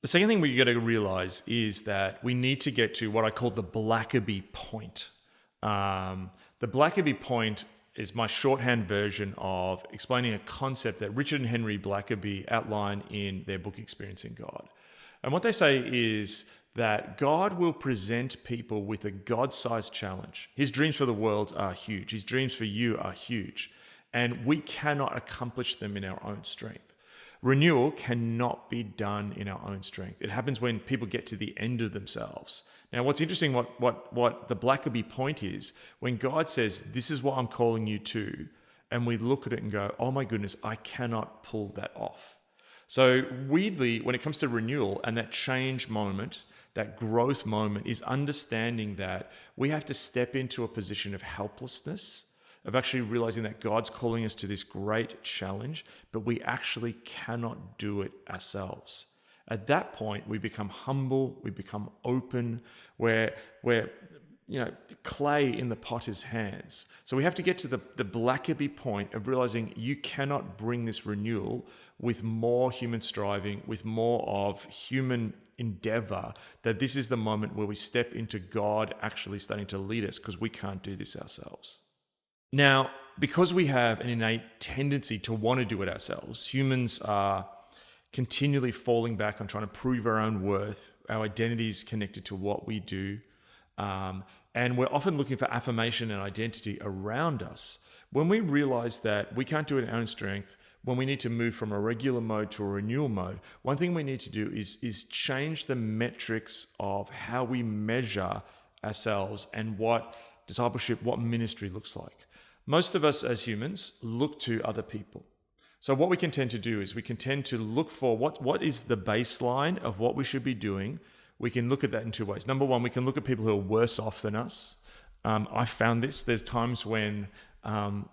The second thing we got to realize is that we need to get to what I call the Blackaby point. The Blackaby point is my shorthand version of explaining a concept that Richard and Henry Blackaby outline in their book Experiencing God. And what they say is that God will present people with a God-sized challenge. His dreams for the world are huge. His dreams for you are huge. And we cannot accomplish them in our own strength. Renewal cannot be done in our own strength. It happens when people get to the end of themselves. Now, what's interesting, what the Blackaby point is, when God says, this is what I'm calling you to, and we look at it and go, oh my goodness, I cannot pull that off. So weirdly, when it comes to renewal and that change moment, that growth moment, is understanding that we have to step into a position of helplessness, of actually realizing that God's calling us to this great challenge, but we actually cannot do it ourselves. At that point, we become humble, we become open, we're clay in the potter's hands. So we have to get to the Blackaby point of realizing you cannot bring this renewal with more human striving, with more of human endeavor, that this is the moment where we step into God actually starting to lead us, because we can't do this ourselves. Now, because we have an innate tendency to want to do it ourselves, humans are continually falling back on trying to prove our own worth. Our identity is connected to what we do. And we're often looking for affirmation and identity around us. When we realize that we can't do it in our own strength, when we need to move from a regular mode to a renewal mode, one thing we need to do is change the metrics of how we measure ourselves and what discipleship, what ministry looks like. Most of us as humans look to other people. So what we can tend to do is we can tend to look for what is the baseline of what we should be doing. We can look at that in two ways. Number one, we can look at people who are worse off than us. I found this. There's times when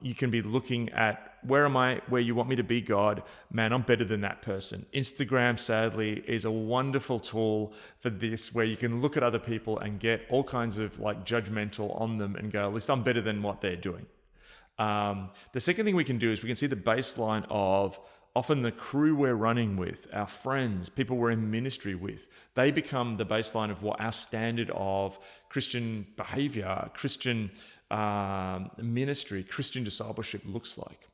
you can be looking at, where am I, where you want me to be, God? Man, I'm better than that person. Instagram, sadly, is a wonderful tool for this, where you can look at other people and get all kinds of judgmental on them and go, at least I'm better than what they're doing. The second thing we can do is we can see the baseline of often the crew we're running with, our friends, people we're in ministry with. They become the baseline of what our standard of Christian behavior, Christian ministry, Christian discipleship looks like.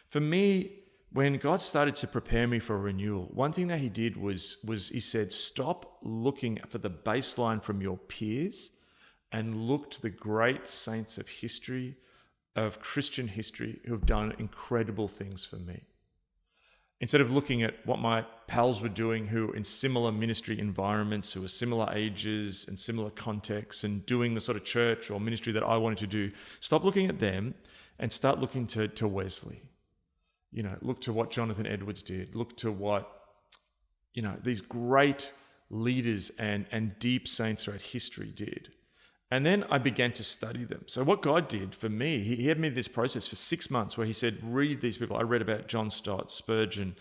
For me, when God started to prepare me for renewal, one thing that he did was he said, stop looking for the baseline from your peers and look to the great saints of history, of Christian history, who have done incredible things for me. Instead of looking at what my pals were doing who were in similar ministry environments, who were similar ages and similar contexts and doing the sort of church or ministry that I wanted to do, stop looking at them and start looking to Wesley. Look to what Jonathan Edwards did. Look to what, these great leaders and deep saints throughout history did. And then I began to study them. So what God did for me, he had me this process for 6 months where he said, read these people. I read about John Stott, Spurgeon,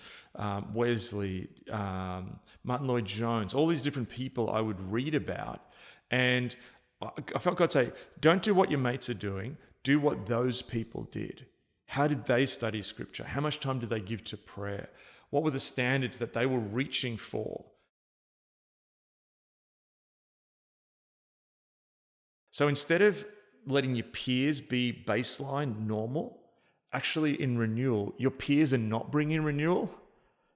Wesley, Martin Lloyd-Jones, all these different people I would read about. And I felt God say, don't do what your mates are doing. Do what those people did. How did they study scripture? How much time did they give to prayer? What were the standards that they were reaching for? So instead of letting your peers be baseline normal, actually in renewal, your peers are not bringing renewal.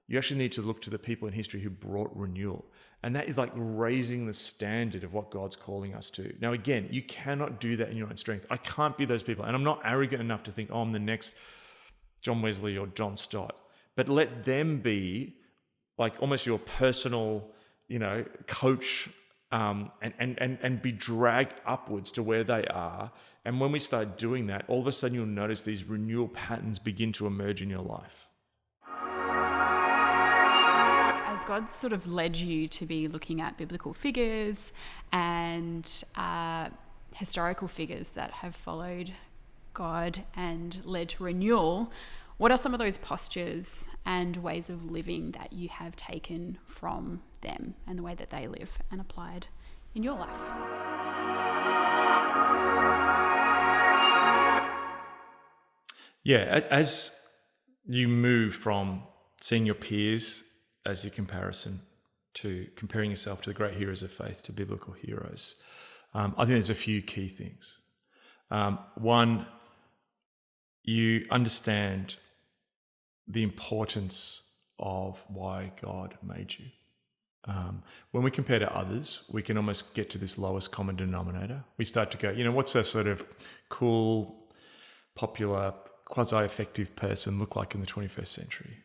You actually need to look to the people in history who brought renewal. And that is like raising the standard of what God's calling us to. Now, again, you cannot do that in your own strength. I can't be those people. And I'm not arrogant enough to think, I'm the next John Wesley or John Stott. But let them be like almost your personal, coach, and be dragged upwards to where they are. And when we start doing that, all of a sudden you'll notice these renewal patterns begin to emerge in your life. As God sort of led you to be looking at biblical figures and historical figures that have followed God and led to renewal, what are some of those postures and ways of living that you have taken from them and the way that they live and applied in your life? Yeah, as you move from seeing your peers as your comparison to comparing yourself to the great heroes of faith, to biblical heroes, I think there's a few key things. One, you understand the importance of why God made you. When we compare to others, we can almost get to this lowest common denominator. We start to go, what's a sort of cool, popular, quasi-effective person look like in the 21st century?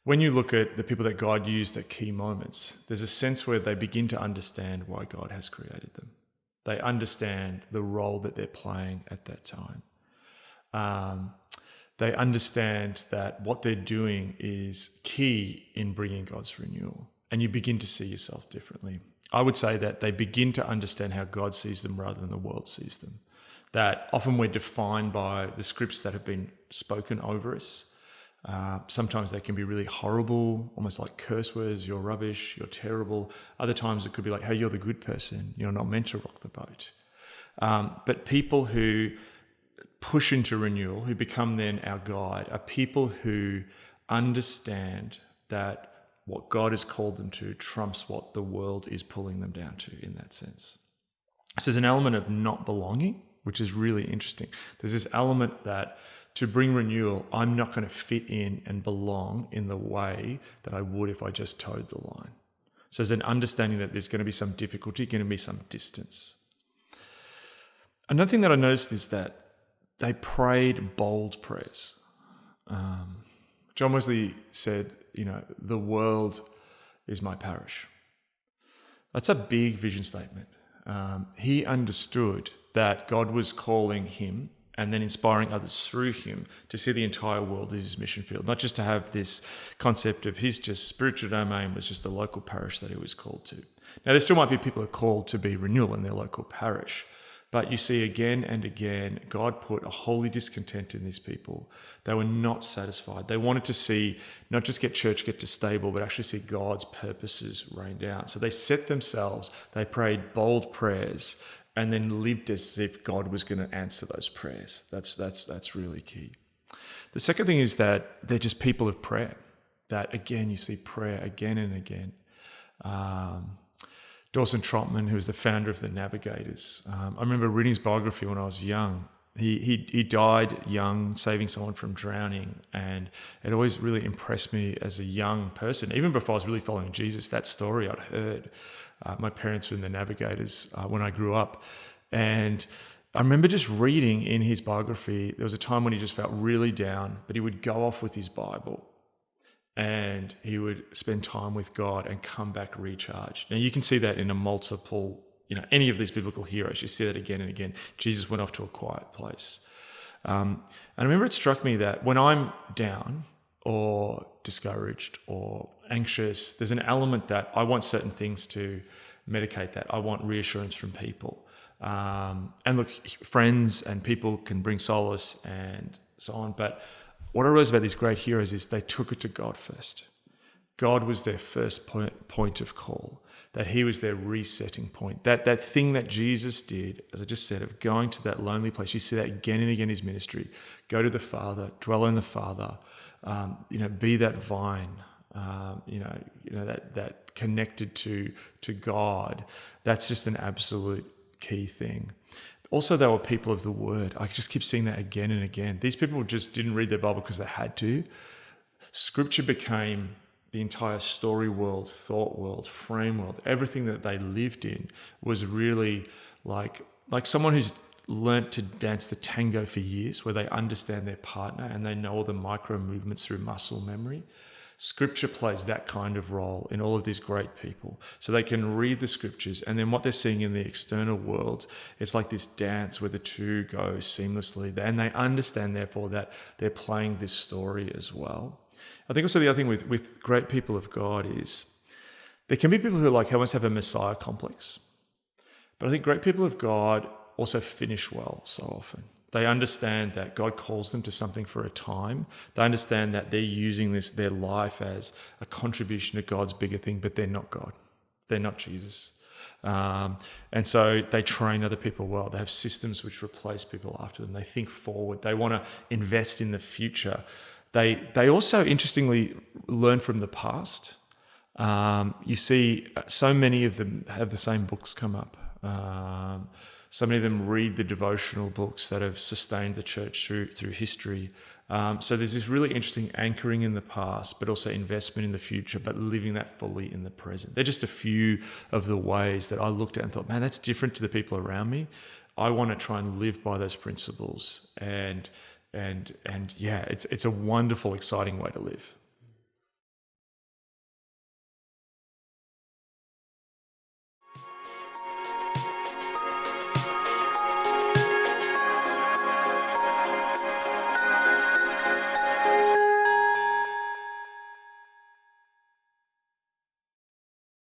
When you look at the people that God used at key moments, there's a sense where they begin to understand why God has created them. They understand the role that they're playing at that time. They understand that what they're doing is key in bringing God's renewal, and you begin to see yourself differently. I would say that they begin to understand how God sees them rather than the world sees them. That often we're defined by the scripts that have been spoken over us. Sometimes they can be really horrible, almost like curse words. You're rubbish, you're terrible. Other times it could be like, hey, you're the good person. You're not meant to rock the boat. But people who push into renewal, who become then our guide, are people who understand that what God has called them to trumps what the world is pulling them down to in that sense. So there's an element of not belonging, which is really interesting. There's this element that to bring renewal, I'm not going to fit in and belong in the way that I would if I just towed the line. So there's an understanding that there's going to be some difficulty, going to be some distance. Another thing that I noticed is that they prayed bold prayers. John Wesley said, the world is my parish. That's a big vision statement. He understood that God was calling him and then inspiring others through him to see the entire world as his mission field, not just to have this concept of his just spiritual domain was just the local parish that he was called to. Now, there still might be people who are called to be renewal in their local parish, but you see again and again, God put a holy discontent in these people. They were not satisfied. They wanted to see, not just get church get to stable, but actually see God's purposes rained out. So they set themselves, they prayed bold prayers, and then lived as if God was going to answer those prayers. That's really key. The second thing is that they're just people of prayer. That again, you see prayer again and again. Dawson Trotman, who was the founder of the Navigators. I remember reading his biography when I was young. He died young, saving someone from drowning, and it always really impressed me as a young person. Even before I was really following Jesus, that story I'd heard. My parents were in the Navigators when I grew up, and I remember just reading in his biography, there was a time when he just felt really down, but he would go off with his Bible and he would spend time with God and come back recharged. Now you can see that in a multiple, any of these biblical heroes, you see that again and again. Jesus went off to a quiet place. And I remember it struck me that when I'm down or discouraged or anxious, there's an element that I want certain things to medicate that. I want reassurance from people. And look, friends and people can bring solace and so on. But what I realized about these great heroes is they took it to God first. God was their first point of call, that he was their resetting point. That thing that Jesus did, as I just said, of going to that lonely place. You see that again and again in his ministry. Go to the Father, dwell in the Father, be that vine, that connected to God. That's just an absolute key thing. Also, they were people of the word. I just keep seeing that again and again. These people just didn't read their Bible because they had to. Scripture became the entire story world, thought world, frame world. Everything that they lived in was really like someone who's learnt to dance the tango for years, where they understand their partner and they know all the micro movements through muscle memory. Scripture plays that kind of role in all of these great people. So they can read the scriptures, and then what they're seeing in the external world, it's like this dance where the two go seamlessly. And they understand, therefore, that they're playing this story as well. I think also the other thing with great people of God is there can be people who almost have a Messiah complex. But I think great people of God also finish well so often. They understand that God calls them to something for a time. They understand that they're using their life as a contribution to God's bigger thing, but they're not God. They're not Jesus. And so they train other people well. They have systems which replace people after them. They think forward. They want to invest in the future. They also, interestingly, learn from the past. You see so many of them have the same books come up. So many of them read the devotional books that have sustained the church through history. So there's this really interesting anchoring in the past, but also investment in the future, but living that fully in the present. They're just a few of the ways that I looked at and thought, man, that's different to the people around me. I want to try and live by those principles. And yeah, it's a wonderful, exciting way to live.